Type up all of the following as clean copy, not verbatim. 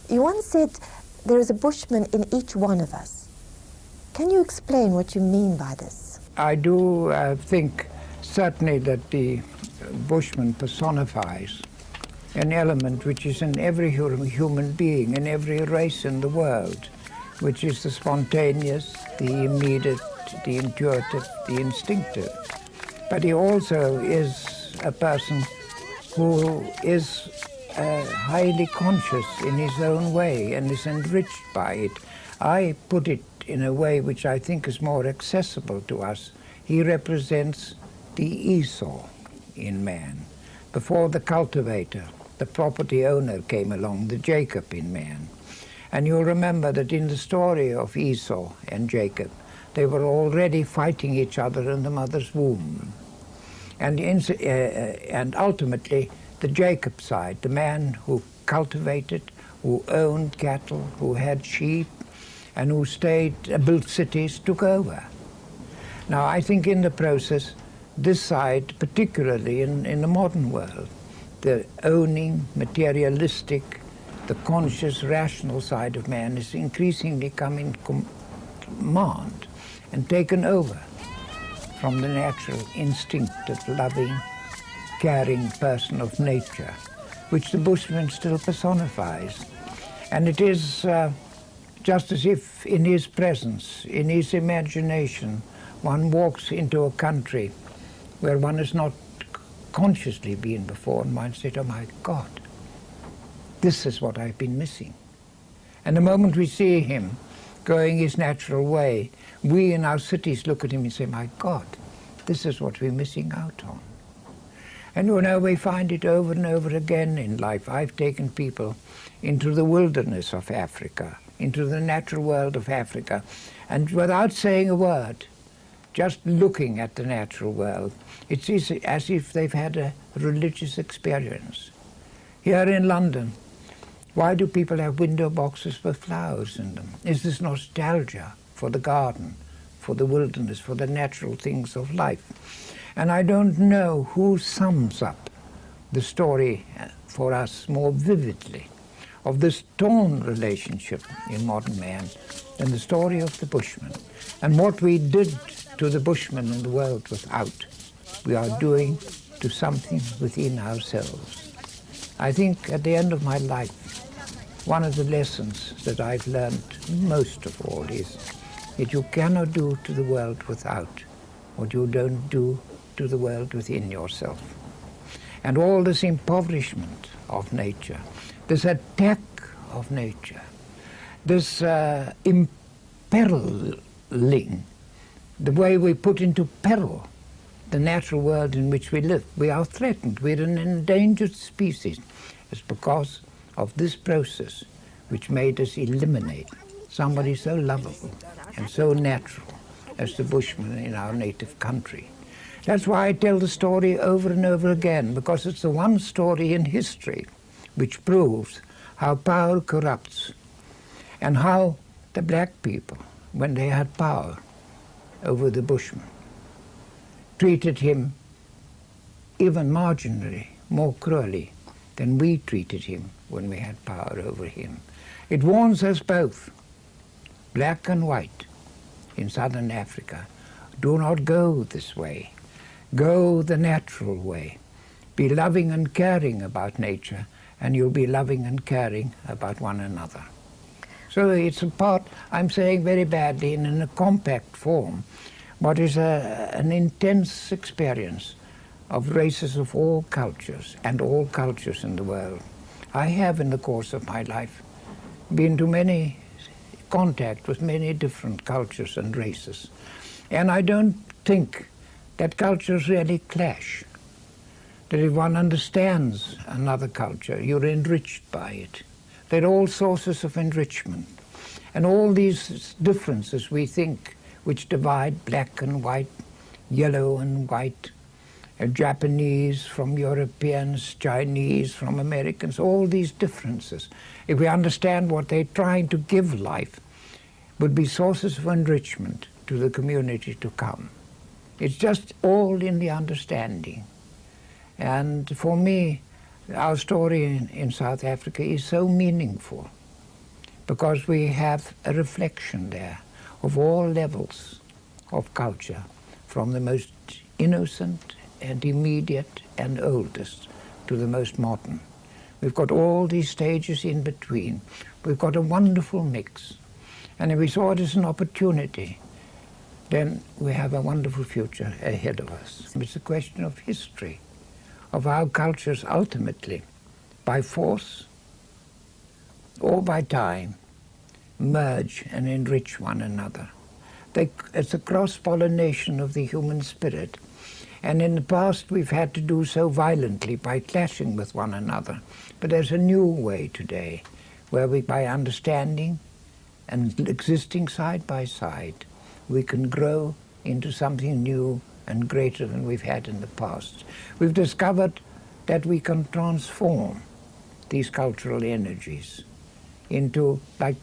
You once said there is a Bushman in each one of us. Can you explain what you mean by this? I do think certainly that the Bushman personifies an element which is in every human being, in every race in the world, which is the spontaneous, the immediate, the intuitive, the instinctive. But he also is a person who is highly conscious in his own way and is enriched by it. I put it in a way which I think is more accessible to us. He represents the Esau in man. Before the cultivator, the property owner came along, the Jacob in man. And you'll remember that in the story of Esau and Jacob, they were already fighting each other in the mother's womb. And ultimately, the Jacob side, the man who cultivated, who owned cattle, who had sheep, and who built cities, took over. Now, I think in the process, this side, particularly in the modern world, the owning, materialistic, the conscious, rational side of man is increasingly come in command and taken over from the natural instinctive, loving, caring person of nature, which the Bushman still personifies. And it is just as if in his presence, in his imagination, one walks into a country where one has not consciously been before, and one says, oh my God, this is what I've been missing. And the moment we see him going his natural way, we in our cities look at him and say, my God, this is what we're missing out on. And you know, we find it over and over again in life. I've taken people into the wilderness of Africa, into the natural world of Africa, and without saying a word, just looking at the natural world, it's as if they've had a religious experience. Here in London, why do people have window boxes with flowers in them? Is this nostalgia for the garden, for the wilderness, for the natural things of life? And I don't know who sums up the story for us more vividly of this torn relationship in modern man than the story of the Bushman. And what we did to the Bushman in the world without, we are doing to something within ourselves. I think at the end of my life, one of the lessons that I've learned most of all is that you cannot do to the world without what you don't do to the world within yourself. And all this impoverishment of nature, this attack of nature, this imperiling, the way we put into peril the natural world in which we live. We are threatened. We're an endangered species. It's because of this process which made us eliminate somebody so lovable and so natural as the Bushman in our native country. That's why I tell the story over and over again, because it's the one story in history which proves how power corrupts and how the black people, when they had power over the Bushman, treated him even marginally more cruelly than we treated him when we had power over him. It warns us both, black and white, in southern Africa, do not go this way. Go the natural way. Be loving and caring about nature, and you'll be loving and caring about one another. So it's a part, I'm saying very badly, in a compact form, what is an intense experience of races of all cultures and all cultures in the world. I have, in the course of my life, been to many contact with many different cultures and races. And I don't think that cultures really clash. That if one understands another culture, you're enriched by it. They're all sources of enrichment. And all these differences we think, which divide black and white, yellow and white, Japanese from Europeans, Chinese from Americans, all these differences, if we understand what they're trying to give life, would be sources of enrichment to the community to come. It's just all in the understanding. And for me, our story in South Africa is so meaningful because we have a reflection there of all levels of culture, from the most innocent and immediate and oldest to the most modern. We've got all these stages in between. We've got a wonderful mix. And if we saw it as an opportunity, then we have a wonderful future ahead of us. It's a question of history, of how cultures ultimately, by force or by time, merge and enrich one another. It's a cross-pollination of the human spirit. And in the past we've had to do so violently by clashing with one another. But there's a new way today, where we, by understanding and existing side by side, we can grow into something new and greater than we've had in the past. We've discovered that we can transform these cultural energies into like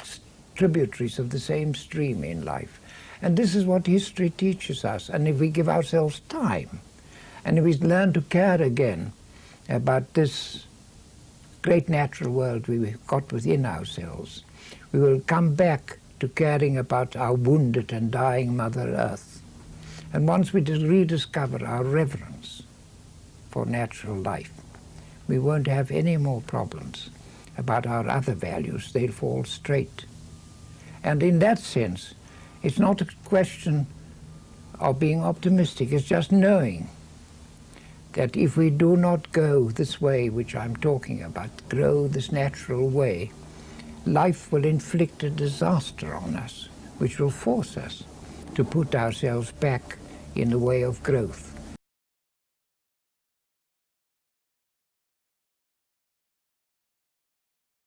tributaries of the same stream in life. And this is what history teaches us. And if we give ourselves time, and if we learn to care again about this great natural world we've got within ourselves, we will come back to caring about our wounded and dying Mother Earth. And once we rediscover our reverence for natural life, we won't have any more problems about our other values. They'll fall straight. And in that sense, it's not a question of being optimistic, it's just knowing that if we do not go this way which I'm talking about, grow this natural way, life will inflict a disaster on us, which will force us to put ourselves back in the way of growth.